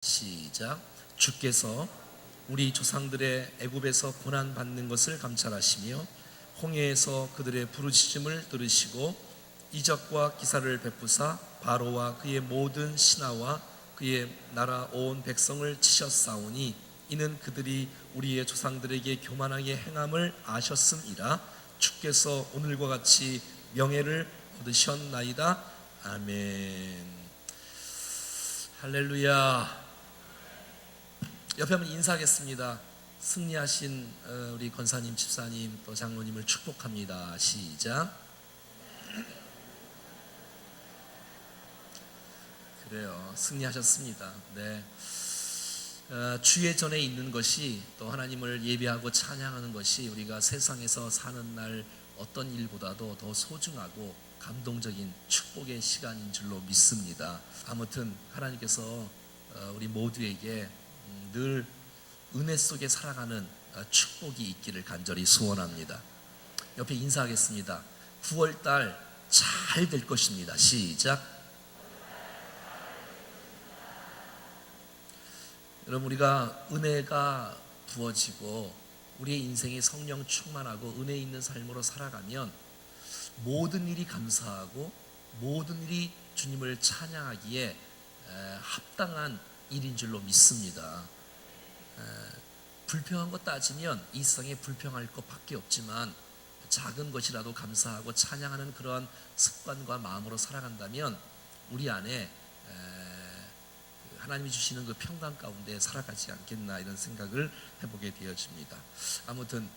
시작. 주께서 우리 조상들의 애굽에서 고난 받는 것을 감찰하시며 홍해에서 그들의 부르짖음을 들으시고 이적과 기사를 베푸사 바로와 그의 모든 신하와 그의 나라 온 백성을 치셨사오니 이는 그들이 우리의 조상들에게 교만하게 행함을 아셨음이라. 주께서 오늘과 같이 명예를 얻으셨나이다. 아멘. 할렐루야. 옆에 한번 인사하겠습니다. 승리하신 우리 권사님, 집사님, 또 장로님을 축복합니다. 시작. 그래요. 승리하셨습니다. 네. 주의 전에 있는 것이, 또 하나님을 예배하고 찬양하는 것이 우리가 세상에서 사는 날 어떤 일보다도 더 소중하고 감동적인 축복의 시간인 줄로 믿습니다. 아무튼 하나님께서 우리 모두에게 늘 은혜 속에 살아가는 축복이 있기를 간절히 소원합니다. 옆에 인사하겠습니다. 9월달 잘 될 것입니다. 시작. 여러분, 우리가 은혜가 부어지고 우리의 인생이 성령 충만하고 은혜 있는 삶으로 살아가면 모든 일이 감사하고 모든 일이 주님을 찬양하기에 합당한 일인 줄로 믿습니다. 불평한 것 따지면 이 세상에 불평할 것밖에 없지만 작은 것이라도 감사하고 찬양하는 그러한 습관과 마음으로 살아간다면 우리 안에 하나님이 주시는 그 평강 가운데 살아가지 않겠나, 이런 생각을 해보게 되어집니다. 아무튼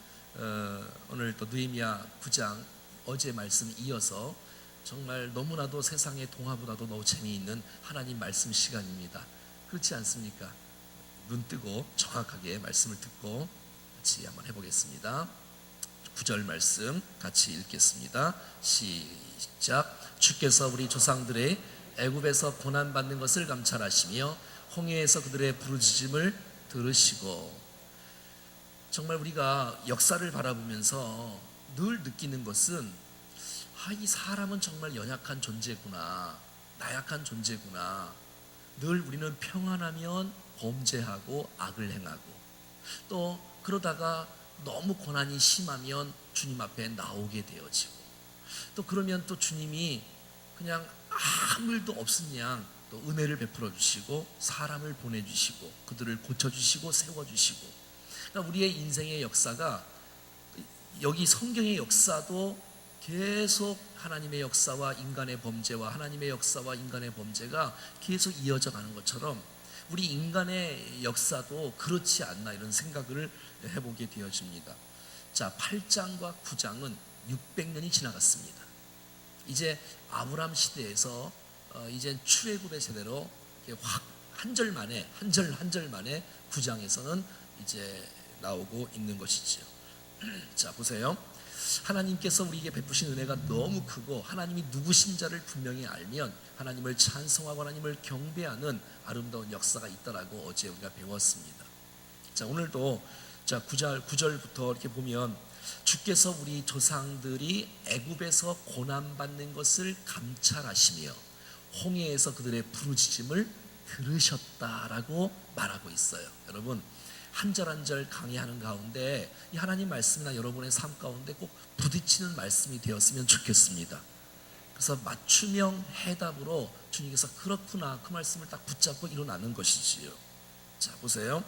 오늘 또 느헤미야 9장 어제 말씀 이어서 정말 너무나도 세상의 동화보다도 너무 재미있는 하나님 말씀 시간입니다. 그렇지 않습니까? 눈 뜨고 정확하게 말씀을 듣고 같이 한번 해보겠습니다. 9절 말씀 같이 읽겠습니다. 시작. 주께서 우리 조상들의 애굽에서 고난받는 것을 감찰하시며 홍해에서 그들의 부르짖음을 들으시고. 정말 우리가 역사를 바라보면서 늘 느끼는 것은 이 사람은 정말 연약한 존재구나, 나약한 존재구나. 늘 우리는 평안하면 범죄하고 악을 행하고, 또 그러다가 너무 고난이 심하면 주님 앞에 나오게 되어지고, 또 그러면 또 주님이 그냥 아무 일도 없은 양 또 은혜를 베풀어 주시고 사람을 보내주시고 그들을 고쳐주시고 세워주시고. 그러니까 우리의 인생의 역사가, 여기 성경의 역사도 계속 하나님의 역사와 인간의 범죄와 하나님의 역사와 인간의 범죄가 계속 이어져 가는 것처럼 우리 인간의 역사도 그렇지 않나, 이런 생각을 해보게 되어집니다. 자, 8장과 9장은 600년이 지나갔습니다. 이제 아브람 시대에서 이제 출애굽의 세대로 확 한 절 만에 9장에서는 이제 나오고 있는 것이죠. 자, 보세요. 하나님께서 우리에게 베푸신 은혜가 너무 크고 하나님이 누구신 자를 분명히 알면 하나님을 찬송하고 하나님을 경배하는 아름다운 역사가 있다라고 어제 우리가 배웠습니다. 자, 오늘도 9절부터 이렇게 보면 주께서 우리 조상들이 애굽에서 고난받는 것을 감찰하시며 홍해에서 그들의 부르짖음을 들으셨다라고 말하고 있어요. 여러분, 한 절 한 절 강의하는 가운데 이 하나님 말씀이나 여러분의 삶 가운데 꼭 부딪히는 말씀이 되었으면 좋겠습니다. 그래서 맞춤형 해답으로 주님께서 그렇구나, 그 말씀을 딱 붙잡고 일어나는 것이지요. 자, 보세요.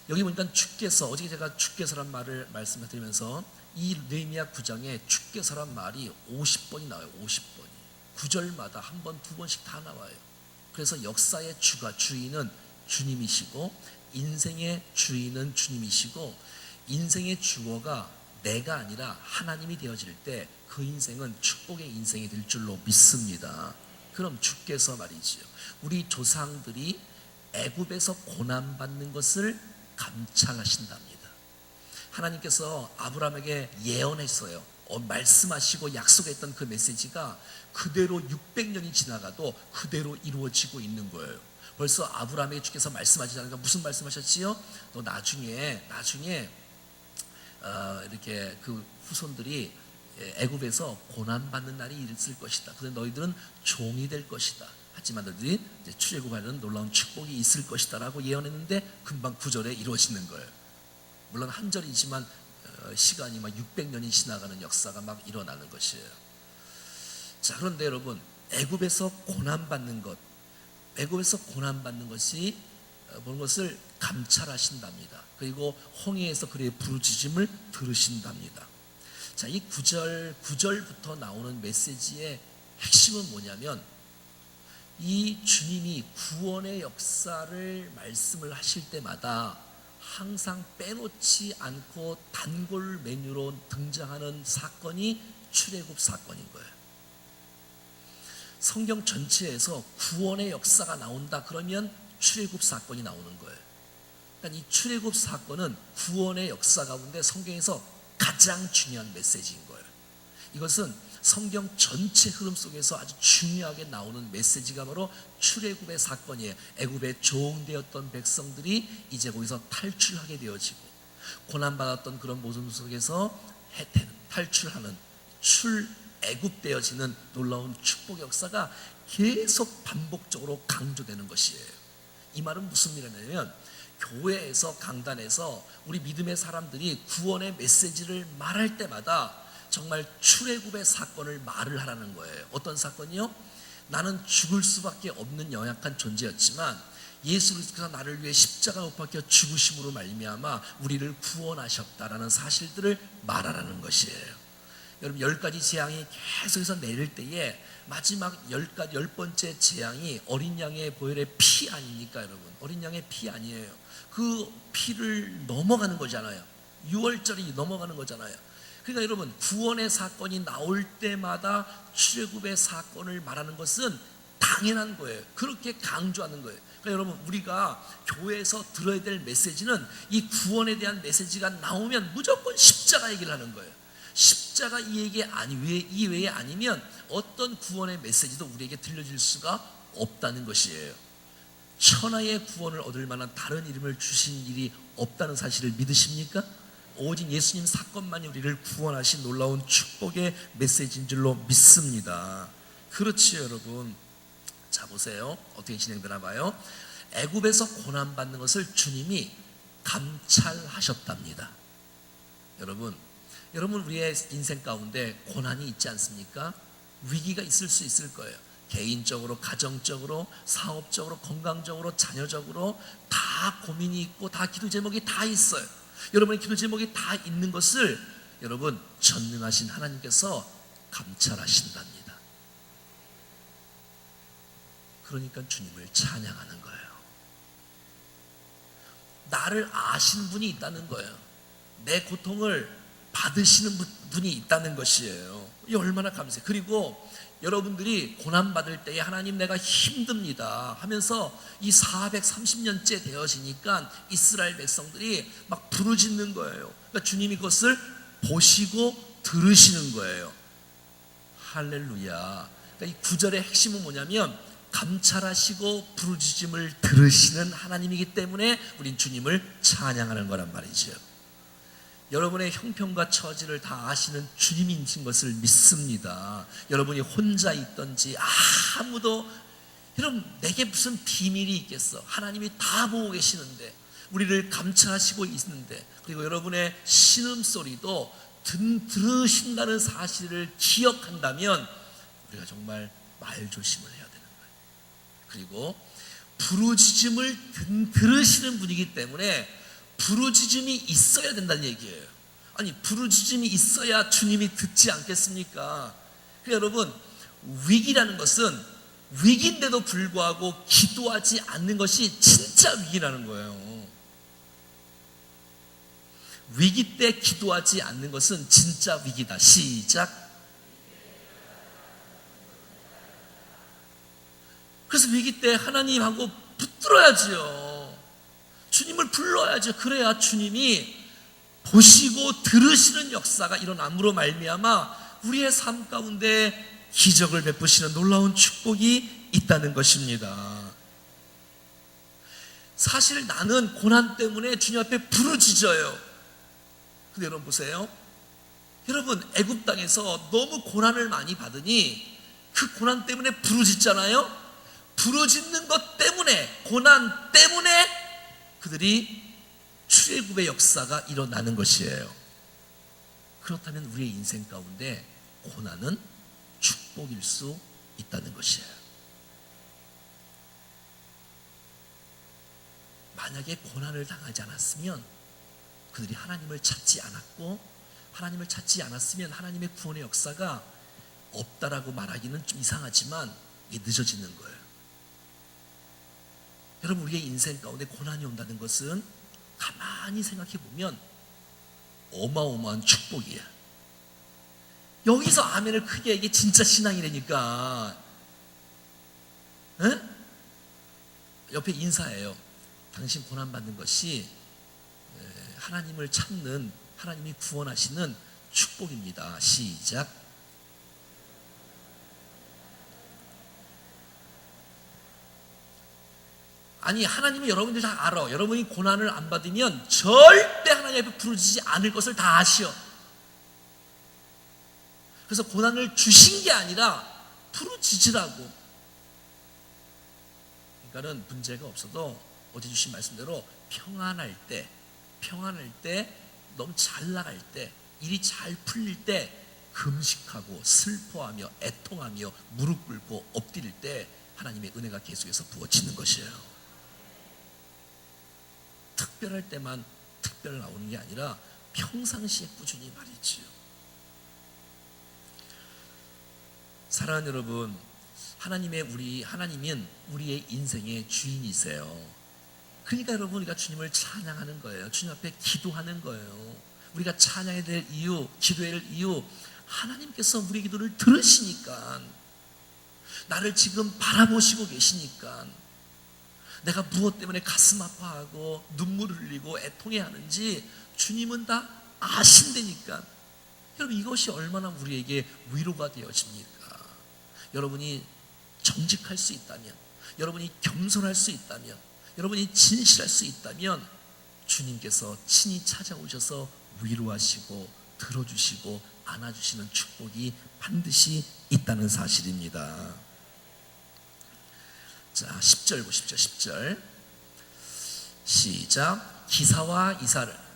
여기 보니까 주께서, 어제 제가 주께서란 말을 말씀드리면서 이 느헤미야 9장에 주께서란 말이 50번이 나와요. 50번이. 9절마다 한 번, 두 번씩 다 나와요. 그래서 역사의 주인은 주님이시고 인생의 주인은 주님이시고, 인생의 주어가 내가 아니라 하나님이 되어질 때 그 인생은 축복의 인생이 될 줄로 믿습니다. 그럼 주께서 말이지요, 우리 조상들이 애굽에서 고난받는 것을 감찰하신답니다. 하나님께서 아브라함에게 예언했어요. 말씀하시고 약속했던 그 메시지가 그대로 600년이 지나가도 그대로 이루어지고 있는 거예요. 벌써 아브라함에게 주께서 말씀하시지 않으니까 무슨 말씀하셨지요? 너 나중에 이렇게 그 후손들이 애굽에서 고난받는 날이 있을 것이다. 그런데 너희들은 종이 될 것이다. 하지만 너희들이 이제 출애굽하는 놀라운 축복이 있을 것이다라고 예언했는데 금방 9절에 이루어지는 거예요. 물론 한 절이지만 시간이 막 600년이 지나가는 역사가 막 일어나는 것이에요. 자, 그런데 여러분, 애굽에서 고난받는 것이 모든 것을 감찰하신답니다. 그리고 홍해에서 그의 부르짖음을 들으신답니다. 자, 이 9절부터 나오는 메시지의 핵심은 뭐냐면, 이 주님이 구원의 역사를 말씀을 하실 때마다 항상 빼놓지 않고 단골 메뉴로 등장하는 사건이 출애굽 사건인 거예요. 성경 전체에서 구원의 역사가 나온다 그러면 출애굽 사건이 나오는 거예요. 그러니까 이 출애굽 사건은 구원의 역사 가운데 성경에서 가장 중요한 메시지인 거예요. 이것은 성경 전체 흐름 속에서 아주 중요하게 나오는 메시지가 바로 출애굽의 사건이에요. 애굽에 종되었던 백성들이 이제 거기서 탈출하게 되어지고, 고난받았던 그런 모습 속에서 탈출하는, 출애굽되어지는 놀라운 축복 역사가 계속 반복적으로 강조되는 것이에요. 이 말은 무슨 말이냐면, 교회에서, 강단에서 우리 믿음의 사람들이 구원의 메시지를 말할 때마다 정말 출애굽의 사건을 말을 하라는 거예요. 어떤 사건이요? 나는 죽을 수밖에 없는 연약한 존재였지만 예수 그리스도께서 나를 위해 십자가 못 박혀 죽으심으로 말미암아 우리를 구원하셨다라는 사실들을 말하라는 것이에요. 여러분, 10가지 재앙이 계속해서 내릴 때에 마지막 10번째 재앙이 어린 양의 보혈의 피 아닙니까? 여러분, 어린 양의 피 아니에요. 그 피를 넘어가는 거잖아요. 6월절이 넘어가는 거잖아요. 그러니까 여러분, 구원의 사건이 나올 때마다 출애굽의 사건을 말하는 것은 당연한 거예요. 그렇게 강조하는 거예요. 그러니까 여러분, 우리가 교회에서 들어야 될 메시지는 이 구원에 대한 메시지가 나오면 무조건 십자가 얘기를 하는 거예요. 십자가 이 외에 아니면 어떤 구원의 메시지도 우리에게 들려질 수가 없다는 것이에요. 천하의 구원을 얻을 만한 다른 이름을 주신 일이 없다는 사실을 믿으십니까? 오직 예수님 사건만이 우리를 구원하신 놀라운 축복의 메시지인 줄로 믿습니다. 그렇지요, 여러분. 자, 보세요. 어떻게 진행되나 봐요. 애굽에서 고난받는 것을 주님이 감찰하셨답니다. 여러분, 우리의 인생 가운데 고난이 있지 않습니까? 위기가 있을 수 있을 거예요. 개인적으로, 가정적으로, 사업적으로, 건강적으로, 자녀적으로 다 고민이 있고 다 기도 제목이 다 있어요. 여러분의 기도 제목이 다 있는 것을 여러분, 전능하신 하나님께서 감찰하신답니다. 그러니까 주님을 찬양하는 거예요. 나를 아시는 분이 있다는 거예요. 내 고통을 받으시는 분이 있다는 것이에요. 이 얼마나 감사해요. 그리고 여러분들이 고난받을 때에 하나님 내가 힘듭니다 하면서 이 430년째 되어지니까 이스라엘 백성들이 막 부르짖는 거예요. 그러니까 주님이 그것을 보시고 들으시는 거예요. 할렐루야. 그러니까 이 9절의 핵심은 뭐냐면, 감찰하시고 부르짖음을 들으시는 하나님이기 때문에 우린 주님을 찬양하는 거란 말이죠. 여러분의 형편과 처지를 다 아시는 주님이신 것을 믿습니다. 여러분이 혼자 있든지 아무도, 여러분, 내게 무슨 비밀이 있겠어? 하나님이 다 보고 계시는데, 우리를 감찰하시고 있는데, 그리고 여러분의 신음소리도 들으신다는 사실을 기억한다면 우리가 정말 말조심을 해야 되는 거예요. 그리고 부르짖음을 들으시는 분이기 때문에 부르짖음이 있어야 된다는 얘기예요. 아니, 부르짖음이 있어야 주님이 듣지 않겠습니까? 그러니까 여러분, 위기라는 것은 위기인데도 불구하고 기도하지 않는 것이 진짜 위기라는 거예요. 위기 때 기도하지 않는 것은 진짜 위기다. 시작. 그래서 위기 때 하나님하고 붙들어야지요. 주님을 불러야죠. 그래야 주님이 보시고 들으시는 역사가 일어남으로 말미암아 우리의 삶 가운데 기적을 베푸시는 놀라운 축복이 있다는 것입니다. 사실 나는 고난 때문에 주님 앞에 부르짖어요. 근데 여러분 보세요. 여러분, 애굽 땅에서 너무 고난을 많이 받으니 그 고난 때문에 부르짖잖아요. 부르짖는 것 때문에, 고난 때문에 그들이 출애굽의 역사가 일어나는 것이에요. 그렇다면 우리의 인생 가운데 고난은 축복일 수 있다는 것이에요. 만약에 고난을 당하지 않았으면, 그들이 하나님을 찾지 않았고, 하나님을 찾지 않았으면 하나님의 구원의 역사가 없다라고 말하기는 좀 이상하지만 이게 늦어지는 거예요. 여러분, 우리의 인생 가운데 고난이 온다는 것은 가만히 생각해 보면 어마어마한 축복이에요. 여기서 아멘을 크게, 이게 진짜 신앙이라니까. 에? 옆에 인사해요. 당신 고난받는 것이 하나님을 찾는, 하나님이 구원하시는 축복입니다. 시작. 아니, 하나님은 여러분들이 다 알아. 여러분이 고난을 안 받으면 절대 하나님 앞에 부르짖지 않을 것을 다 아시오. 그래서 고난을 주신 게 아니라 부르짖으라고. 그러니까는 문제가 없어도 어제 주신 말씀대로 평안할 때, 너무 잘 나갈 때, 일이 잘 풀릴 때 금식하고 슬퍼하며 애통하며 무릎 꿇고 엎드릴 때 하나님의 은혜가 계속해서 부어지는 것이에요. 특별할 때만 특별 나오는 게 아니라 평상시에 꾸준히 말이지요. 사랑하는 여러분, 하나님은 우리의 인생의 주인이세요. 그러니까 여러분, 우리가 주님을 찬양하는 거예요. 주님 앞에 기도하는 거예요. 우리가 찬양해야 될 이유, 기도해야 될 이유, 하나님께서 우리 기도를 들으시니까, 나를 지금 바라보시고 계시니까, 내가 무엇 때문에 가슴 아파하고 눈물을 흘리고 애통해 하는지 주님은 다 아신다니까. 여러분, 이것이 얼마나 우리에게 위로가 되어집니까? 여러분이 정직할 수 있다면, 여러분이 겸손할 수 있다면, 여러분이 진실할 수 있다면 주님께서 친히 찾아오셔서 위로하시고 들어주시고 안아주시는 축복이 반드시 있다는 사실입니다. 자, 10절 보십시오. 10절 시작. 기사와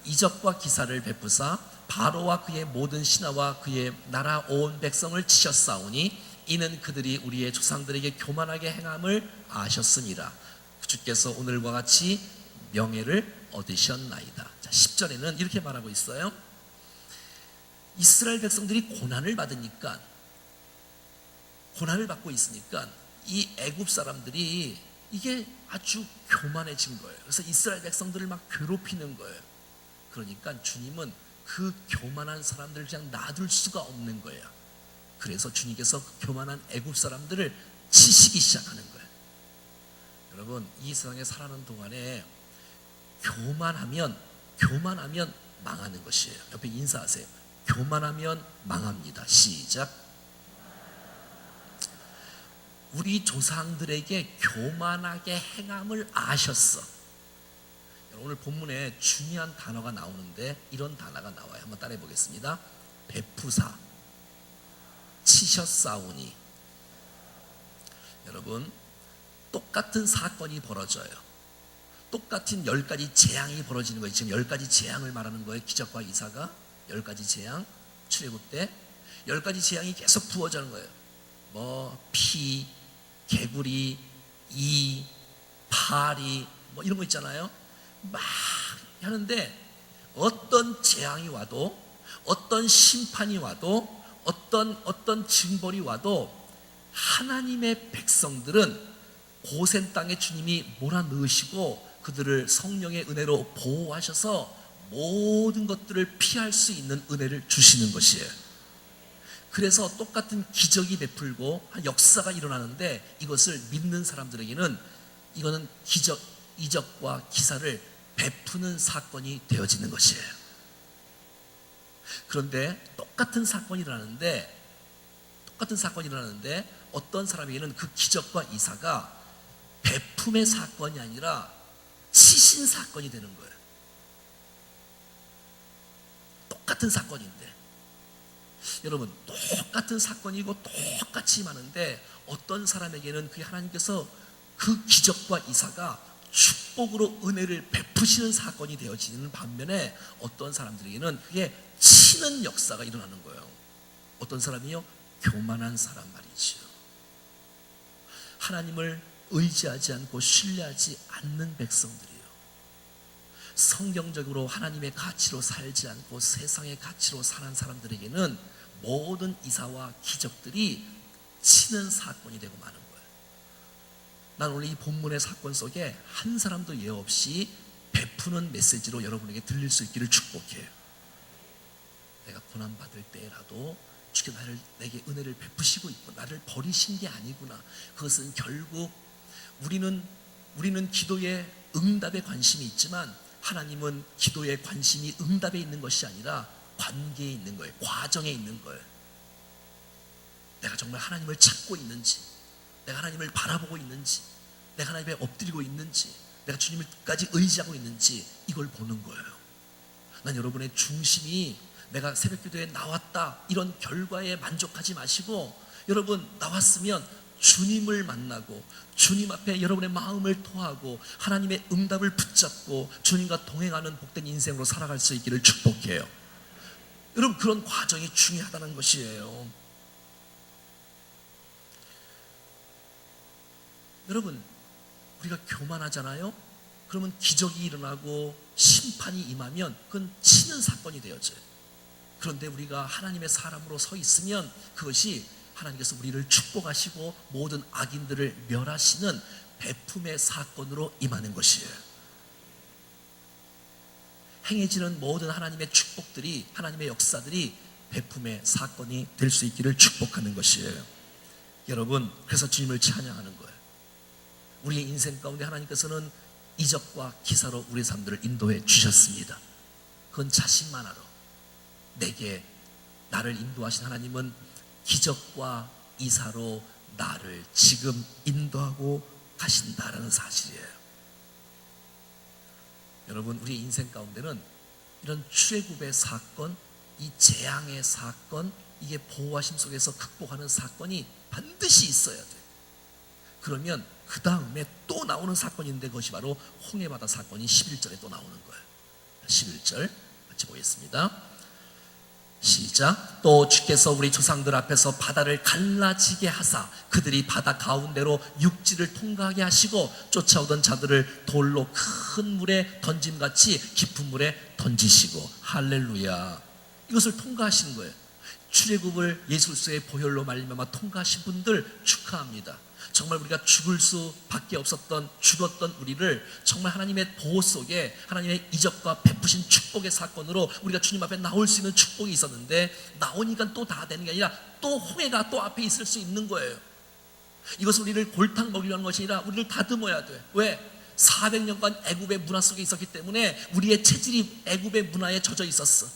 이적과 기사를 베푸사 바로와 그의 모든 신하와 그의 나라 온 백성을 치셨사오니 이는 그들이 우리의 조상들에게 교만하게 행함을 아셨음이라. 주께서 오늘과 같이 명예를 얻으셨나이다. 자, 10절에는 이렇게 말하고 있어요. 이스라엘 백성들이 고난을 받고 있으니까 이 애굽 사람들이 이게 아주 교만해진 거예요. 그래서 이스라엘 백성들을 막 괴롭히는 거예요. 그러니까 주님은 그 교만한 사람들을 그냥 놔둘 수가 없는 거예요. 그래서 주님께서 그 교만한 애굽 사람들을 치시기 시작하는 거예요. 여러분, 이 세상에 살아가는 동안에 교만하면 망하는 것이에요. 옆에 인사하세요. 교만하면 망합니다. 시작. 우리 조상들에게 교만하게 행함을 아셨어. 오늘 본문에 중요한 단어가 나오는데 이런 단어가 나와요. 한번 따라해 보겠습니다. 베푸사, 치셨사오니. 여러분, 똑같은 사건이 벌어져요. 똑같은 10가지 재앙이 벌어지는 거예요. 지금 10가지 재앙을 말하는 거예요. 기적과 이사가 10가지 재앙, 출애굽 때 10가지 재앙이 계속 부어지는 거예요. 피, 개구리, 이, 파리, 이런 거 있잖아요. 막 하는데 어떤 재앙이 와도, 어떤 심판이 와도, 어떤 징벌이 와도 하나님의 백성들은 고센 땅에 주님이 몰아넣으시고 그들을 성령의 은혜로 보호하셔서 모든 것들을 피할 수 있는 은혜를 주시는 것이에요. 그래서 똑같은 기적이 베풀고 역사가 일어나는데 이것을 믿는 사람들에게는 이거는 이적과 기사를 베푸는 사건이 되어지는 것이에요. 그런데 똑같은 사건이 일어나는데 어떤 사람에게는 그 기적과 이사가 베품의 사건이 아니라 치신 사건이 되는 거예요. 똑같은 사건인데, 여러분, 똑같은 사건이고 똑같이 많은데 어떤 사람에게는 그게 하나님께서 그 기적과 이사가 축복으로 은혜를 베푸시는 사건이 되어지는 반면에 어떤 사람들에게는 그게 치는 역사가 일어나는 거예요. 어떤 사람이요? 교만한 사람 말이지요. 하나님을 의지하지 않고 신뢰하지 않는 백성들이요, 성경적으로 하나님의 가치로 살지 않고 세상의 가치로 사는 사람들에게는 모든 이사와 기적들이 치는 사건이 되고 마는 거예요. 난 오늘 이 본문의 사건 속에 한 사람도 예 없이 베푸는 메시지로 여러분에게 들릴 수 있기를 축복해요. 내가 고난받을 때라도 주께 내게 은혜를 베푸시고 있고 나를 버리신 게 아니구나. 그것은 결국 우리는 기도에 응답에 관심이 있지만 하나님은 기도에 관심이 응답에 있는 것이 아니라 관계에 있는 거예요. 과정에 있는 거예요. 내가 정말 하나님을 찾고 있는지, 내가 하나님을 바라보고 있는지, 내가 하나님에 엎드리고 있는지, 내가 주님을 끝까지 의지하고 있는지, 이걸 보는 거예요. 난 여러분의 중심이 내가 새벽기도에 나왔다 이런 결과에 만족하지 마시고, 여러분 나왔으면 주님을 만나고 주님 앞에 여러분의 마음을 토하고 하나님의 응답을 붙잡고 주님과 동행하는 복된 인생으로 살아갈 수 있기를 축복해요. 여러분, 그런 과정이 중요하다는 것이에요. 여러분, 우리가 교만하잖아요. 그러면 기적이 일어나고 심판이 임하면 그건 치는 사건이 되어져요. 그런데 우리가 하나님의 사람으로 서 있으면 그것이 하나님께서 우리를 축복하시고 모든 악인들을 멸하시는 베품의 사건으로 임하는 것이에요. 행해지는 모든 하나님의 축복들이, 하나님의 역사들이 베품의 사건이 될 수 있기를 축복하는 것이에요. 여러분, 그래서 주님을 찬양하는 거예요. 우리의 인생 가운데 하나님께서는 이적과 기사로 우리의 삶들을 인도해 주셨습니다. 그건 자신만으로, 내게 나를 인도하신 하나님은 기적과 이사로 나를 지금 인도하고 가신다라는 사실이에요. 여러분, 우리 인생 가운데는 이런 출애굽의 사건, 이 재앙의 사건, 이게 보호하심 속에서 극복하는 사건이 반드시 있어야 돼요. 그러면 그 다음에 또 나오는 사건인데 그것이 바로 홍해바다 사건이 11절에 또 나오는 거예요. 11절 같이 보겠습니다. 시작. 또 주께서 우리 조상들 앞에서 바다를 갈라지게 하사 그들이 바다 가운데로 육지를 통과하게 하시고 쫓아오던 자들을 돌로 큰 물에 던짐같이 깊은 물에 던지시고, 할렐루야. 이것을 통과하시는 거예요. 출애굽을 예수 그리스도의 보혈로 말미암아 통과하신 분들 축하합니다. 정말 우리가 죽을 수밖에 없었던, 죽었던 우리를 정말 하나님의 보호 속에 하나님의 이적과 베푸신 축복의 사건으로 우리가 주님 앞에 나올 수 있는 축복이 있었는데, 나오니까 또 다 되는 게 아니라 또 홍해가 또 앞에 있을 수 있는 거예요. 이것은 우리를 골탕 먹이려는 것이 아니라 우리를 다듬어야 돼. 왜? 400년간 애굽의 문화 속에 있었기 때문에 우리의 체질이 애굽의 문화에 젖어 있었어.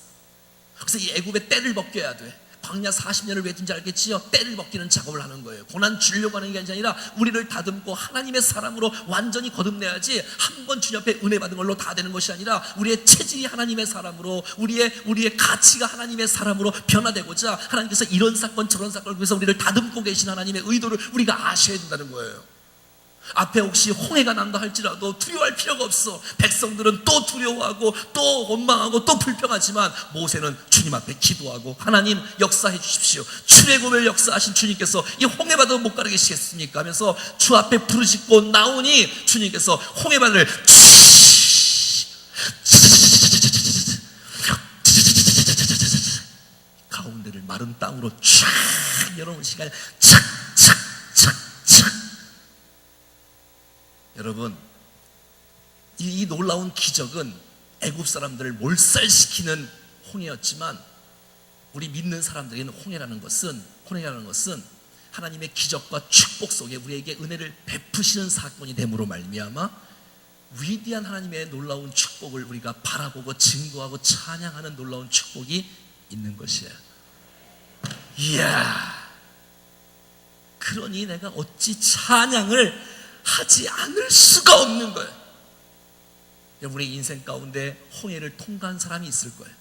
그래서 이 애굽의 때를 벗겨야 돼. 광야 40년을 왜 든지 알겠지요? 때를 벗기는 작업을 하는 거예요. 고난 주려고 하는 게 아니라 우리를 다듬고 하나님의 사람으로 완전히 거듭내야지, 한 번 주님 앞에 은혜 받은 걸로 다 되는 것이 아니라 우리의 체질이 하나님의 사람으로, 우리의 가치가 하나님의 사람으로 변화되고자 하나님께서 이런 사건 저런 사건을 위해서 우리를 다듬고 계신 하나님의 의도를 우리가 아셔야 된다는 거예요. 앞에 혹시 홍해가 난다 할지라도 두려워할 필요가 없어. 백성들은 또 두려워하고 또 원망하고 또 불평하지만 모세는 주님 앞에 기도하고, 하나님 역사해 주십시오. 출애굽을 역사하신 주님께서 이 홍해바다도 못 가르치시겠습니까 하면서 주 앞에 부르짖고 나오니 주님께서 홍해바다를 가운데를 마른 땅으로 쫙 열어놓은 시간에 착착착착. 여러분, 이 놀라운 기적은 애굽 사람들을 몰살시키는 홍해였지만 우리 믿는 사람들에게는 홍해라는 것은 하나님의 기적과 축복 속에 우리에게 은혜를 베푸시는 사건이 됨으로 말미암아 위대한 하나님의 놀라운 축복을 우리가 바라보고 증거하고 찬양하는 놀라운 축복이 있는 것이에요. 이야, 그러니 내가 어찌 찬양을 하지 않을 수가 없는 거예요. 여러분의 인생 가운데 홍해를 통과한 사람이 있을 거예요.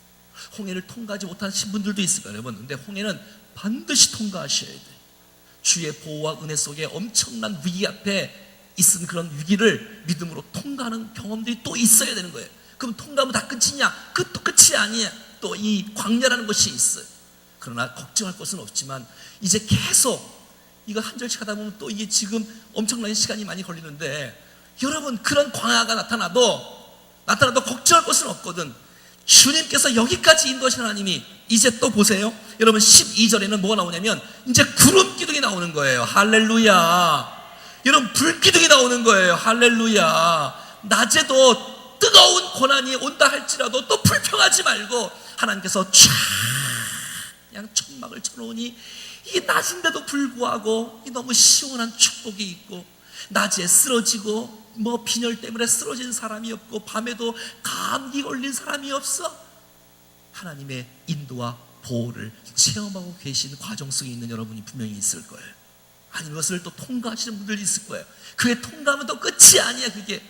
홍해를 통과하지 못하신 분들도 있을 거예요, 여러분. 근데 홍해는 반드시 통과하셔야 돼요. 주의 보호와 은혜 속에 엄청난 위기 앞에 있은 그런 위기를 믿음으로 통과하는 경험들이 또 있어야 되는 거예요. 그럼 통과하면 다 끝이냐? 또 끝이 아니에요. 또 이 광야라는 것이 있어요. 그러나 걱정할 것은 없지만 이제 계속 이거 한 절씩 하다 보면 또 이게 지금 엄청나게 시간이 많이 걸리는데, 여러분 그런 광야가 나타나도 걱정할 것은 없거든. 주님께서 여기까지 인도하신 하나님이 이제 또 보세요. 여러분 12절에는 뭐가 나오냐면 이제 구름 기둥이 나오는 거예요. 할렐루야. 여러분 불기둥이 나오는 거예요. 할렐루야. 낮에도 뜨거운 고난이 온다 할지라도 또 불평하지 말고 하나님께서 쫙 그냥 천막을 쳐놓으니 이게 낮인데도 불구하고 너무 시원한 축복이 있고, 낮에 쓰러지고 빈혈 때문에 쓰러진 사람이 없고 밤에도 감기 걸린 사람이 없어. 하나님의 인도와 보호를 체험하고 계신 과정 속에 있는 여러분이 분명히 있을 거예요. 아니 이것을 또 통과하시는 분들이 있을 거예요. 그게 통과하면 또 끝이 아니야. 그게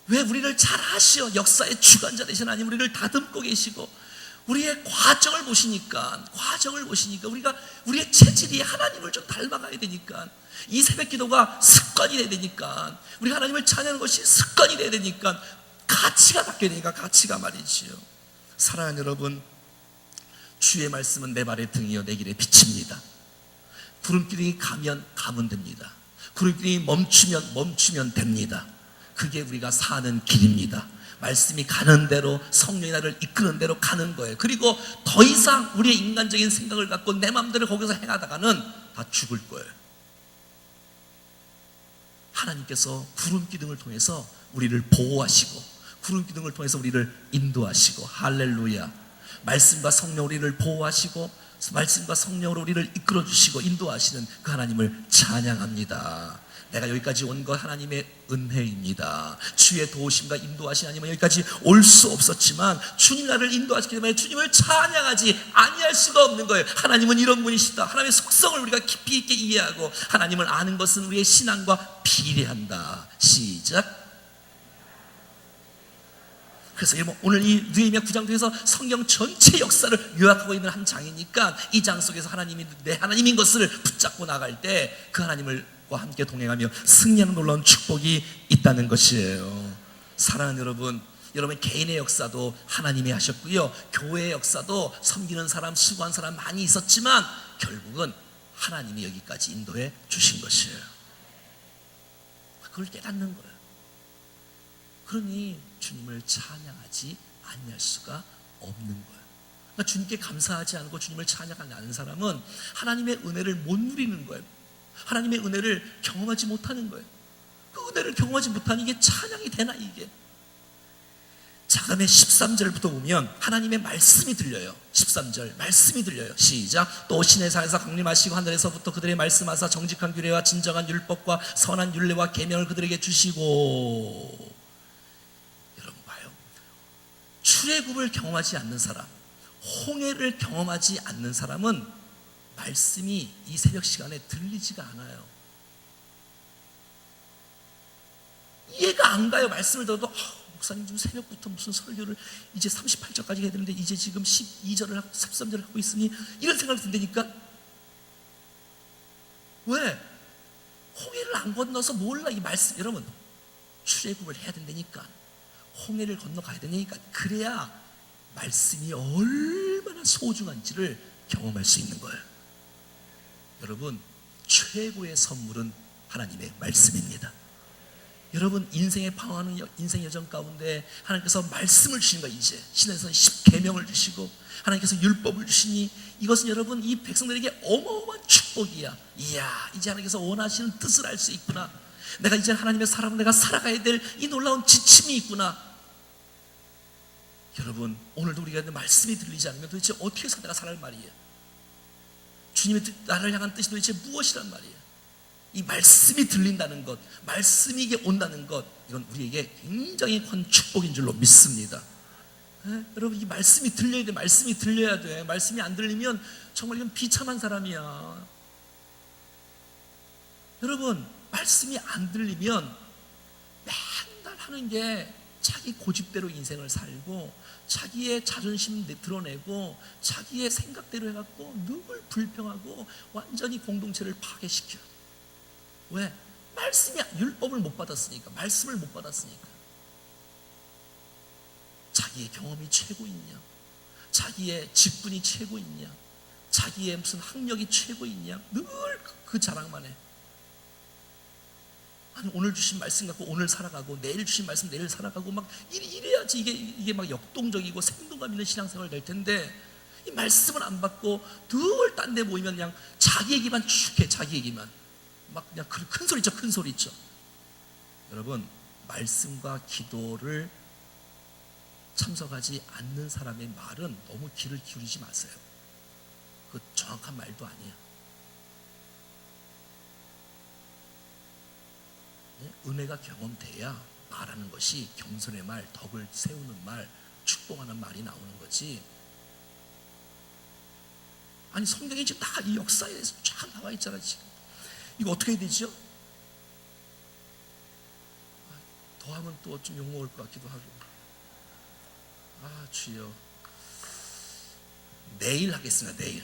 왜 우리를 잘 아시어 역사의 주관자 되신 하나님 우리를 다듬고 계시고, 우리의 과정을 보시니까 우리가 우리의 체질이 하나님을 좀 닮아가야 되니까, 이 새벽 기도가 습관이 돼야 되니까, 우리 하나님을 찬양하는 것이 습관이 돼야 되니까 가치가 바뀌어야 되니까, 가치가 말이지요. 사랑하는 여러분, 주의 말씀은 내 발의 등이요 내 길의 빛입니다. 구름기둥이 가면 됩니다. 구름기둥이 멈추면 됩니다. 그게 우리가 사는 길입니다. 말씀이 가는 대로, 성령이 나를 이끄는 대로 가는 거예요. 그리고 더 이상 우리의 인간적인 생각을 갖고 내 마음대로 거기서 행하다가는 다 죽을 거예요. 하나님께서 구름기둥을 통해서 우리를 보호하시고, 구름기둥을 통해서 우리를 인도하시고, 할렐루야. 말씀과 성령 우리를 보호하시고, 말씀과 성령으로 우리를 이끌어주시고 인도하시는 그 하나님을 찬양합니다. 내가 여기까지 온 것 하나님의 은혜입니다. 주의 도우심과 인도하신 하나님은 여기까지 올 수 없었지만 주님 나를 인도하시기 때문에 주님을 찬양하지 아니할 수가 없는 거예요. 하나님은 이런 분이시다. 하나님의 속성을 우리가 깊이 있게 이해하고 하나님을 아는 것은 우리의 신앙과 비례한다. 시작. 그래서 오늘 이 느헤미야 9장 통해서 성경 전체 역사를 요약하고 있는 한 장이니까, 이 장 속에서 하나님이 내 하나님인 것을 붙잡고 나갈 때 그 하나님과 함께 동행하며 승리하는 놀라운 축복이 있다는 것이에요. 사랑하는 여러분, 여러분 개인의 역사도 하나님이 하셨고요, 교회의 역사도 섬기는 사람, 수고한 사람 많이 있었지만 결국은 하나님이 여기까지 인도해 주신 것이에요. 그걸 깨닫는 거예요. 그러니 주님을 찬양하지 아니할 수가 없는 거예요. 그러니까 주님께 감사하지 않고 주님을 찬양하지 않는 사람은 하나님의 은혜를 못 누리는 거예요. 하나님의 은혜를 경험하지 못하는 거예요. 그 은혜를 경험하지 못하니 이게 찬양이 되나 이게? 자, 그다음에 13절부터 보면 하나님의 말씀이 들려요. 13절 말씀이 들려요. 시작. 또 시내산에서 강림하시고 하늘에서부터 그들의 말씀하사 정직한 규례와 진정한 율법과 선한 율례와 계명을 그들에게 주시고. 여러분 봐요. 출애굽을 경험하지 않는 사람, 홍해를 경험하지 않는 사람은 말씀이 이 새벽 시간에 들리지가 않아요. 이해가 안 가요. 말씀을 들어도 목사님 지금 새벽부터 무슨 설교를 이제 38절까지 해야 되는데 이제 지금 12절을 하고 13절을 하고 있으니 이런 생각이 든다니까. 왜? 홍해를 안 건너서 몰라. 이 말씀, 여러분 출애굽을 해야 된다니까, 홍해를 건너가야 되니까. 그래야 말씀이 얼마나 소중한지를 경험할 수 있는 거예요. 여러분 최고의 선물은 하나님의 말씀입니다. 여러분 인생에 방황하는 인생 여정 가운데 하나님께서 말씀을 주신 거예요. 이제 신에서 10계명을 주시고 하나님께서 율법을 주시니 이것은 여러분 이 백성들에게 어마어마한 축복이야. 이야, 이제 하나님께서 원하시는 뜻을 알 수 있구나. 내가 이제 하나님의 사람은 내가 살아가야 될 이 놀라운 지침이 있구나. 여러분 오늘도 우리가 말씀이 들리지 않으면 도대체 어떻게 해서 내가 살아갈 말이에요. 주님의 나를 향한 뜻이 도대체 무엇이란 말이에요. 이 말씀이 들린다는 것, 말씀이 이게 온다는 것, 이건 우리에게 굉장히 큰 축복인 줄로 믿습니다. 여러분 이 말씀이 들려야 돼. 말씀이 들려야 돼. 말씀이 안 들리면 정말 이건 비참한 사람이야. 여러분 말씀이 안 들리면 맨날 하는 게 자기 고집대로 인생을 살고 자기의 자존심 드러내고 자기의 생각대로 해갖고 늘 불평하고 완전히 공동체를 파괴시켜요. 왜? 말씀이 율법을 못 받았으니까, 말씀을 못 받았으니까. 자기의 경험이 최고 있냐? 자기의 직분이 최고 있냐? 자기의 무슨 학력이 최고 있냐? 늘 그 자랑만 해. 아니, 오늘 주신 말씀 갖고 오늘 살아가고, 내일 주신 말씀 내일 살아가고, 막 이래야지 이게 막 역동적이고 생동감 있는 신앙생활 될 텐데, 이 말씀을 안 받고 늘 딴 데 모이면 그냥 자기 얘기만 쭉 해. 자기 얘기만 막 그냥 큰 소리 있죠, 큰 소리 있죠. 여러분, 말씀과 기도를 참석하지 않는 사람의 말은 너무 귀를 기울이지 마세요. 그 정확한 말도 아니에요. 은혜가 경험돼야 말하는 것이 겸손의 말, 덕을 세우는 말, 축복하는 말이 나오는 거지. 아니, 성경에 지금 다 이 역사에 쫙 나와 있잖아. 지금 이거 어떻게 해야 되죠? 더 하면 또 좀 욕먹을 것 같기도 하고. 주여, 내일 하겠습니다. 내일.